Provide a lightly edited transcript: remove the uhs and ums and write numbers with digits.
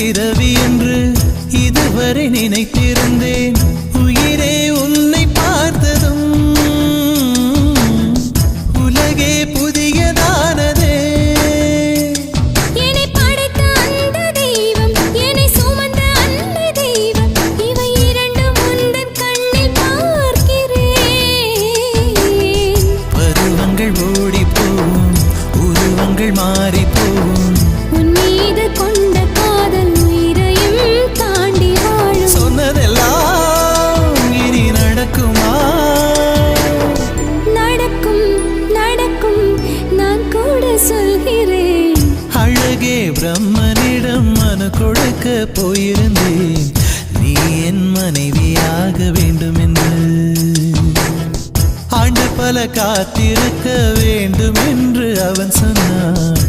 பிறவி என்று இதுவரை நினைத்திருந்தேன். உயிரே உன்னை பார்த்ததும் உலகே புதியதானதே. என்னை படைத்த அந்த தெய்வம், என்னை சுமந்த அந்த தெய்வம், இவை இரண்டும் உந்தன் கண்ணில் பார்க்கிறேன். பருவங்கள் ஓடிப்போம், உருவங்கள் மாறிப்போம். உன் மீது கொண்ட காதல் உயிரையும் தாண்டி வாழும். சொன்னதெல்லாம் இனி நடக்குமா? நடக்கும் நடக்கும், நான் கூட சொல்கிறேன். அழகே பிரம்மனிடம் மனு கொடுக்க போயிருந்தேன், நீ என் மனைவியாக வேண்டும் என்று. ஆண்டு பல காத்திருக்க வேண்டும் என்று அவன் சொன்னான்.